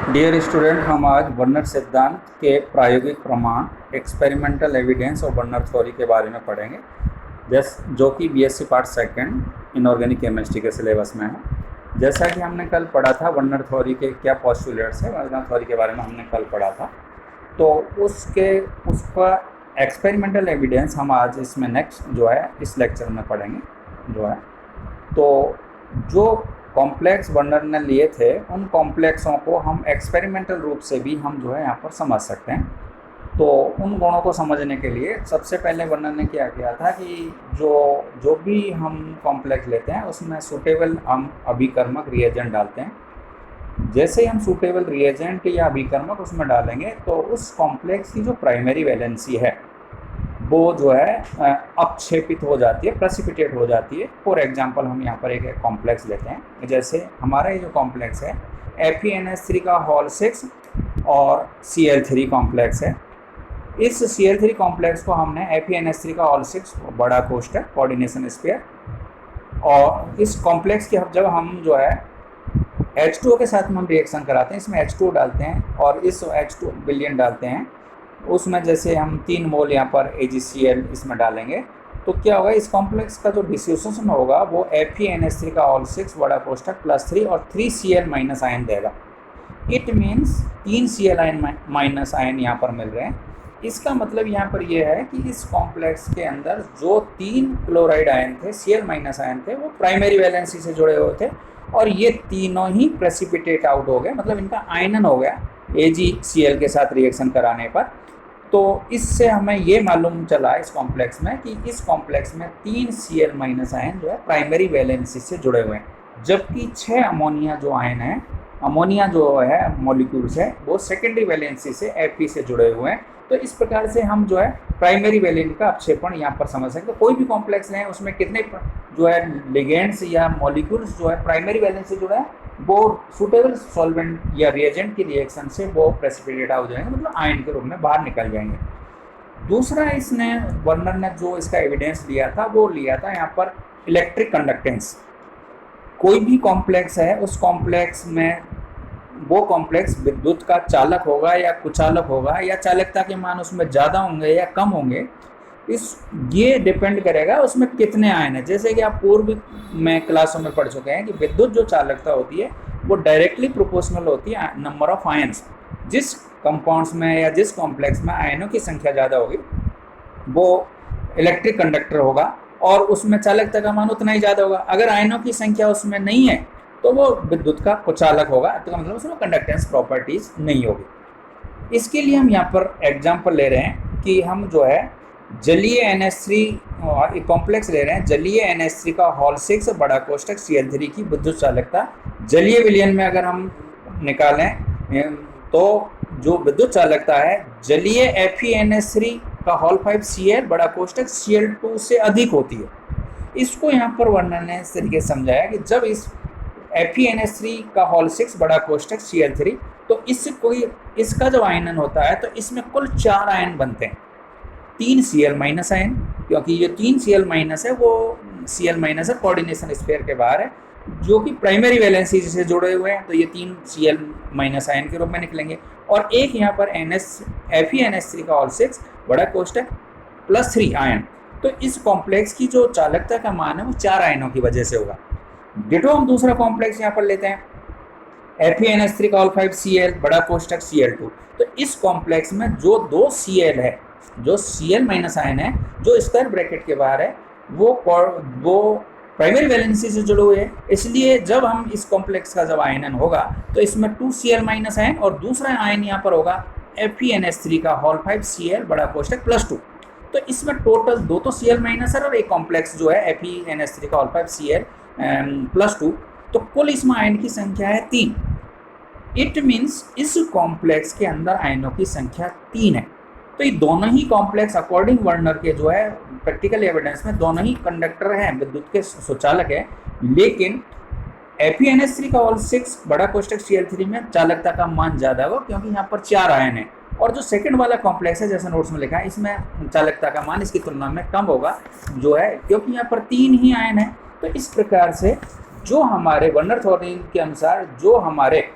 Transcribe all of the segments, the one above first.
Dear student, हम आज Werner सिद्धांत के प्रायोगिक प्रमाण एक्सपेरिमेंटल एविडेंस और वर्नर थ्योरी के बारे में पढ़ेंगे, जो कि BSc part second inorganic chemistry के सिलेबस में है। जैसा कि हमने कल पढ़ा था वर्नर थ्योरी के क्या पोस्टुलेट्स है, वर्नर थ्योरी के बारे में हमने कल पढ़ा था, तो उसका एक्सपेरिमेंटल एविडेंस हम आज इसमें नेक्स्ट जो है इस लेक्चर में पढ़ेंगे जो है। तो जो कॉम्प्लेक्स वर्नर ने लिए थे उन कॉम्प्लेक्सों को हम एक्सपेरिमेंटल रूप से भी हम जो है यहाँ पर समझ सकते हैं। तो उन गुणों को समझने के लिए सबसे पहले वर्नर ने क्या किया था कि जो भी हम कॉम्प्लेक्स लेते हैं उसमें सूटेबल हम अभिकर्मक रिएजेंट डालते हैं। जैसे ही हम सूटेबल रिएजेंट या अभिकर्मक उसमें डालेंगे तो उस कॉम्प्लेक्स की जो प्राइमरी वैलेंसी है वो जो है अपक्षेपित हो जाती है, प्रेसिपिटेट हो जाती है। फॉर एग्जांपल हम यहाँ पर एक कॉम्प्लेक्स लेते हैं। जैसे हमारा ये जो कॉम्प्लेक्स है FeNH3 का होल 6 और Cl3 कॉम्प्लेक्स है। इस Cl3 कॉम्प्लेक्स को हमने FeNH3 का होल 6 बड़ा कोष्ठक कोऑर्डिनेशन स्क्वायर, और इस कॉम्प्लेक्स की जब हम जो है H2O के साथ में हम रिएक्शन कराते हैं, इसमें H2O डालते हैं और इस H2 विलयन डालते हैं, उसमें जैसे हम 3 मोल यहाँ पर AgCl इसमें डालेंगे तो क्या होगा, इस कॉम्प्लेक्स का जो डिस्यूशन होगा वो FeNH3 का होल 6 बड़ा कोष्ठक +3 और 3Cl माइनस आयन देगा। It means 3 Cl ion minus ion यहाँ पर मिल रहे हैं। इसका मतलब यहाँ पर यह है कि इस कॉम्प्लेक्स के अंदर जो 3 क्लोराइड आयन थे, Cl माइनस आयन थे, वो प्राइमरी वैलेंसी से जुड़े हुए थे और ये तीनों ही प्रेसिपिटेट आउट हो गए, मतलब इनका आयनन हो गया AgCl के साथ रिएक्शन कराने पर। तो इससे हमें ये मालूम चला इस कॉम्प्लेक्स में कि इस कॉम्प्लेक्स में 3 Cl माइनस आयन जो है प्राइमरी वैलेंसी से जुड़े हुए हैं, जबकि 6 अमोनिया जो आयन है, अमोनिया जो है मॉलिक्यूल्स है, वो सेकेंडरी वैलेंसी से Fe से जुड़े हुए हैं। तो इस प्रकार से हम जो है प्राइमरी वैलेंसी का अपक्षेपण यहाँ पर समझ सकते हैं। कोई भी कॉम्प्लेक्स लें उसमें कितने जो है लिगेंड्स या मॉलिक्यूल्स जो है प्राइमरी वैलेंसी जो है वो सूटेबल सॉल्वेंट या रिएजेंट की रिएक्शन से वो प्रेसिपिटेट हो जाएंगे, मतलब आयन के रूप में बाहर निकल जाएंगे। दूसरा इसने वर्नर ने जो इसका एविडेंस लिया था वो लिया था यहाँ पर इलेक्ट्रिक कंडक्टेंस। कोई भी कॉम्प्लेक्स है, उस कॉम्प्लेक्स में वो कॉम्प्लेक्स विद्युत का चालक होगा या कुचालक होगा, या चालकता के मान उसमें ज़्यादा होंगे या कम होंगे, ये डिपेंड करेगा उसमें कितने आयन है। जैसे कि आप पूर्व में क्लासों में पढ़ चुके हैं कि विद्युत जो चालकता होती है वो डायरेक्टली प्रोपोर्शनल होती है नंबर ऑफ आयन्स। जिस कंपाउंड्स में या जिस कॉम्प्लेक्स में आयनों की संख्या ज़्यादा होगी वो इलेक्ट्रिक कंडक्टर होगा और उसमें चालकता का मान उतना ही ज़्यादा होगा। अगर आयनों की संख्या उसमें नहीं है तो वो विद्युत का कुचालक होगा, तो मतलब उसमें कंडक्टेंस प्रॉपर्टीज नहीं होगी। इसके लिए हम यहाँ पर एग्जाम्पल ले रहे हैं कि हम जो है जलीय NH3 एक कॉम्प्लेक्स ले रहे हैं, जलीय NH3 का होल 6 बड़ा कोष्ठक Cl3 की विद्युत चालकता जलीय विलयन में अगर हम निकालें तो जो विद्युत चालकता है जलीय FeNH3 का होल 5 Cl बड़ा कोष्ठक Cl2 से अधिक होती है। इसको यहाँ पर वर्णन ने इस तरीके से समझाया कि जब इस FeNH3 का होल 6 बड़ा कोष्ठक Cl3, तो इसका जो आयनन होता है तो इसमें कुल 4 आयन बनते हैं। 3 Cl माइनस आयन, क्योंकि ये 3 Cl माइनस है वो Cl माइनस है कोऑर्डिनेशन स्क्वायर के बाहर है, जो कि प्राइमरी वैलेंसी से जुड़े हुए हैं, तो ये 3 Cl माइनस आयन के रूप में निकलेंगे। और एक यहाँ पर FeNH3 का होल 6 बड़ा कोष्ठक +3 आयन, तो इस कॉम्प्लेक्स की जो चालकता का मान है वो 4 आयनों की वजह से होगा। डिटो हम दूसरा कॉम्प्लेक्स यहाँ पर लेते हैं FeNH3 का होल 5 Cl बड़ा कोष्ठक Cl2, तो इस कॉम्प्लेक्स में जो 2 Cl है, जो Cl माइनस आयन है जो स्क्वायर ब्रैकेट के बाहर है, वो प्राइमरी वैलेंसी से जुड़े हुए हैं। इसलिए जब हम इस कॉम्प्लेक्स का जब आयनन होगा तो इसमें 2 Cl माइनस आयन और दूसरा आयन यहाँ पर होगा FeNH3 का होल 5 Cl बड़ा कोष्ठक +2। तो इसमें टोटल 2 तो Cl माइनस है और एक कॉम्प्लेक्स जो है FeNH3 का होल 5 Cl +2, तो कुल इसमें आयन की संख्या है 3। इट मीन्स इस कॉम्प्लेक्स के अंदर आयनों की संख्या 3 है। तो ये दोनों ही कॉम्प्लेक्स अकॉर्डिंग वर्नर के जो है प्रैक्टिकल एविडेंस में दोनों ही कंडक्टर हैं, विद्युत के सुचालक है, लेकिन FeNH3 का होल 6 बड़ा कोष्ठक Cl3 में चालकता का मान ज़्यादा होगा क्योंकि यहाँ पर 4 आयन है। और जो सेकंड वाला कॉम्प्लेक्स है जैसे नोट्स में लिखा है, इसमें चालकता का मान इसकी तुलना में कम होगा जो है, क्योंकि यहाँ पर 3 ही आयन है। तो इस प्रकार से जो हमारे वर्नर थ्योरी के अनुसार जो हमारे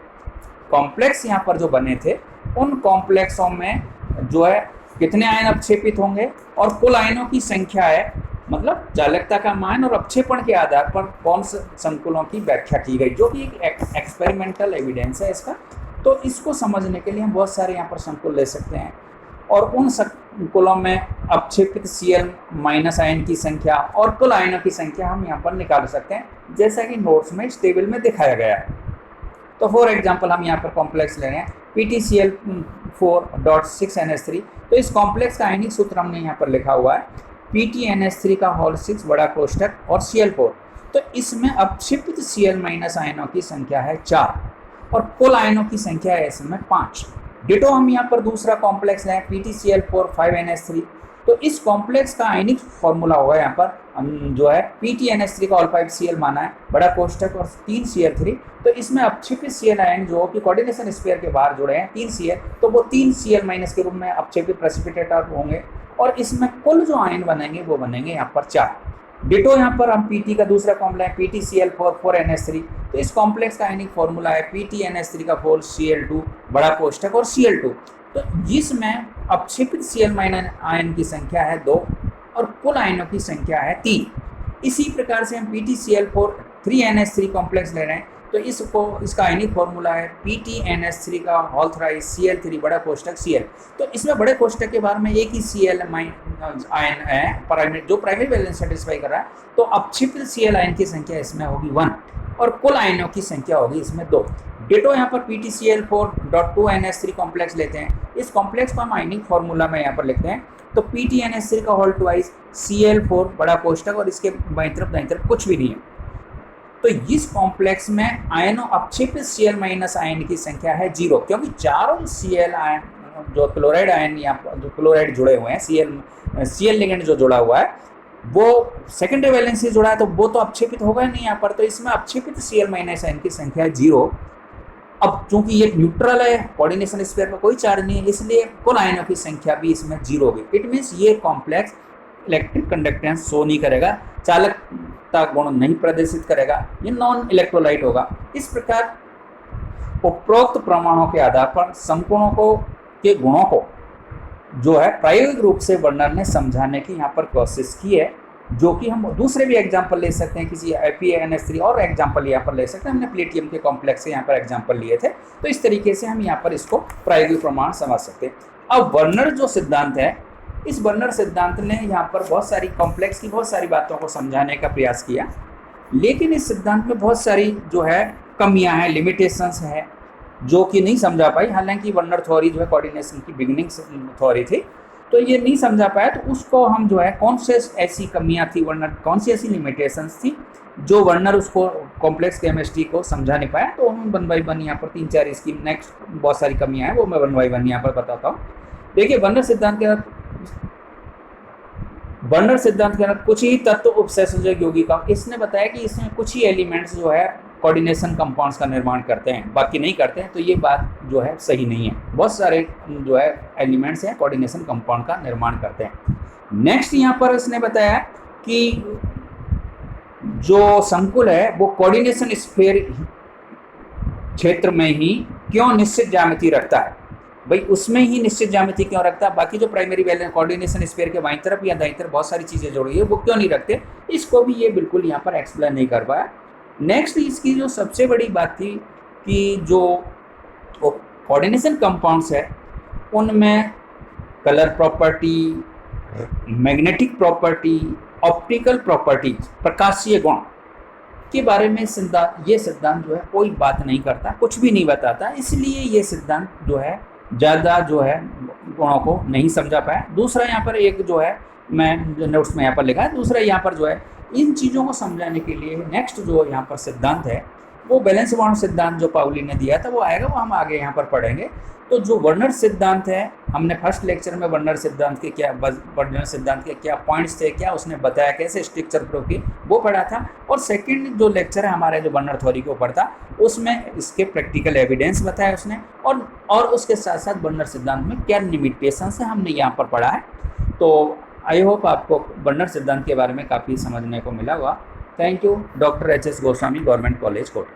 कॉम्प्लेक्स यहाँ पर जो बने थे उन कॉम्प्लेक्सों में जो है कितने आयन अपक्षेपित होंगे और कुल आयनों की संख्या है, मतलब चालकता का मान और अपक्षेपण के आधार पर कौन से संकुलों की व्याख्या की गई, जो कि एक एक्सपेरिमेंटल एविडेंस है इसका। तो इसको समझने के लिए हम बहुत सारे यहाँ पर संकुल ले सकते हैं और उन संकुलों में अपक्षेपित Cl माइनस आयन की संख्या और कुल आयनों की संख्या हम यहाँ पर निकाल सकते हैं, जैसा कि नोट्स में इस टेबल में दिखाया गया है। तो फॉर एग्जांपल हम यहाँ पर कॉम्प्लेक्स ले रहे हैं PtCl4.6NH3। तो इस कॉम्प्लेक्स का आयनिक सूत्र हमने यहाँ पर लिखा हुआ है PtNH3 का होल 6 बड़ा कोष्ठक और Cl4। तो इसमें अपक्षेपित Cl माइनस आयनों की संख्या है 4 और कुल आयनों की संख्या है इसमें 5। डिटो हम यहाँ पर दूसरा कॉम्प्लेक्स लें PtCl4 5NH3। तो इस कॉम्प्लेक्स का आयनिक फॉर्मूला होगा यहाँ पर हम जो है PtNH3 का ऑल 5Cl माना है बड़ा कोष्ठक और 3 Cl3। तो इसमें अपक्षेपित Cl आयन जो कि कोऑर्डिनेशन स्फीयर के बाहर जुड़े हैं 3 Cl, तो वो 3 Cl माइनस के रूप में अपक्षेपित प्रेसिपिटेटर होंगे और इसमें कुल जो आयन बनेंगे वो बनेंगे यहाँ पर 4। डिटो यहाँ पर हम Pt का दूसरा कॉम्प्लेक्स PtCl4 4NH3। तो इस कॉम्प्लेक्स का आयनिक फॉर्मूला है PtNH3 का होल Cl2 बड़ा कोष्ठक और Cl2। तो जिसमें अपक्षेपित Cl माइनस आयन की संख्या है 2 और कुल आयनों की संख्या है 3। इसी प्रकार से हम PtCl4 3NH3 कॉम्प्लेक्स ले रहे हैं। तो इसका आयनिक फॉर्मूला है PtNH3 का होल थ्राइस Cl3 बड़ा कोष्ठक Cl। तो इसमें बड़े कोष्ठक के बारे में एक ही Cl आयन है जो प्राइमरी वैलेंस सेटिस्फाई कर रहा है। तो अपक्षेपित Cl आयन की संख्या इसमें होगी 1 और कुल आयनों की संख्या होगी इसमें 2। डिटो यहाँ पर PtCl4.2NH3 कॉम्प्लेक्स लेते हैं। इस कॉम्प्लेक्स को हम आयनिक फॉर्मूला में यहाँ पर लिखते हैं। तो PtNH3 का होल ट्वाइस Cl4 बड़ा कोष्ठक और इसके बाईं तरफ कुछ भी नहीं है। तो इस कॉम्प्लेक्स में आयनों अपक्षेपित Cl माइनस आयन की संख्या है 0, क्योंकि चारों Cl आयन जो क्लोराइड आयन यहाँ जो क्लोराइड जुड़े हुए हैं Cl लिगेंड जो जुड़ा हुआ है वो सेकेंडरी वैलेंस से जुड़ा है, तो वो तो अपक्षेपित होगा नहीं यहाँ पर। तो इसमें अपक्षेपित Cl माइनस आयन की संख्या है 0। अब चूंकि ये न्यूट्रल है, कोऑर्डिनेशन स्फीयर पर कोई चार्ज नहीं है, इसलिए कुल आयनों की संख्या भी इसमें 0 होगी। इट मीन्स ये कॉम्प्लेक्स इलेक्ट्रिक कंडक्टेंस शो नहीं करेगा, चालकता गुण नहीं प्रदर्शित करेगा, ये नॉन इलेक्ट्रोलाइट होगा। इस प्रकार उपरोक्त प्रमाणों के आधार पर संकुलों के गुणों को जो है प्रायोगिक रूप से वर्नर ने समझाने की यहाँ पर कोशिश की है, जो कि हम दूसरे भी एग्जाम्पल ले सकते हैं, किसी PaNH3 और एग्जाम्पल यहाँ पर ले सकते हैं। हमने प्लेटियम के कॉम्प्लेक्स से यहाँ पर एग्जाम्पल लिए थे, तो इस तरीके से हम यहाँ पर इसको प्रायोगिक प्रमाण समझ सकते हैं। अब वर्नर जो सिद्धांत है, इस वर्नर सिद्धांत ने यहाँ पर बहुत सारी कॉम्प्लेक्स की बहुत सारी बातों को समझाने का प्रयास किया, लेकिन इस सिद्धांत में बहुत सारी जो है कमियाँ हैं, लिमिटेशंस हैं, जो कि नहीं समझा पाई। हालांकि वर्नर थ्योरी जो है कोऑर्डिनेशन की बिगिनिंग थ्योरी थी, तो ये नहीं समझा पाया। तो उसको हम जो है कौन से ऐसी कमियां थी वर्नर, कौन सी ऐसी लिमिटेशंस थी जो वर्नर उसको कॉम्प्लेक्स केमिस्ट्री को समझा नहीं पाया, तो हम 1 बाय 1 यहाँ पर 3-4 इसकी नेक्स्ट बहुत सारी कमियां हैं, वो मैं 1 बाय 1 यहाँ पर बताता हूँ। देखिए वर्नर सिद्धांत के अंदर कुछ ही तत्व उपसंयोजक यौगिक, इसने बताया कि इसमें कुछ ही एलिमेंट्स जो है कोऑर्डिनेशन कंपाउंड्स का निर्माण करते हैं, बाकी नहीं करते हैं। तो ये बात जो है सही नहीं है, बहुत सारे जो है एलिमेंट्स हैं कोऑर्डिनेशन कंपाउंड का निर्माण करते हैं। नेक्स्ट यहाँ पर इसने बताया कि जो संकुल है वो कोऑर्डिनेशन स्फीयर क्षेत्र में ही क्यों निश्चित ज्यामिति रखता है। भाई उसमें ही निश्चित ज्यामिति क्यों रखता है, बाकी जो प्राइमरी वैलेंस कोऑर्डिनेशन स्फीयर के बाईं तरफ या दाईं तरफ बहुत सारी चीज़ें जुड़ी है वो क्यों नहीं रखते, इसको भी ये बिल्कुल यहाँ पर एक्सप्लेन नहीं कर पाया। नेक्स्ट इसकी जो सबसे बड़ी बात थी कि जो कोऑर्डिनेशन कंपाउंड्स है उनमें colour property, magnetic property, optical property, प्रकाशीय गुण के बारे में ये सिद्धांत जो है कोई बात नहीं करता, कुछ भी नहीं बताता। इसलिए ये सिद्धांत जो है ज़्यादा जो है गुणों को नहीं समझा पाया। दूसरा यहाँ पर एक जो है मैं नोट्स में यहाँ पर लिखा है, दूसरा यहाँ पर जो है इन चीज़ों को समझाने के लिए नेक्स्ट जो यहाँ पर सिद्धांत है वो बैलेंस बॉन्ड सिद्धांत जो पाउली ने दिया था वो आएगा, वो हम आगे यहाँ पर पढ़ेंगे। तो जो वर्नर सिद्धांत है, हमने फर्स्ट लेक्चर में वर्नर सिद्धांत के क्या पॉइंट्स थे, क्या उसने बताया, कैसे स्ट्रक्चर प्रूव की, वो पढ़ा था। और सेकंड जो लेक्चर है हमारे जो वर्नर थ्योरी के ऊपर था, उसमें इसके प्रैक्टिकल एविडेंस बताया उसने, और उसके साथ साथ वर्नर सिद्धांत में क्या लिमिटेशंस है हमने यहाँ पर पढ़ा है। तो आई होप आपको वर्नर सिद्धांत के बारे में काफ़ी समझने को मिला हुआ। Thank you. Doctor H.S. Goswami, government college Kota.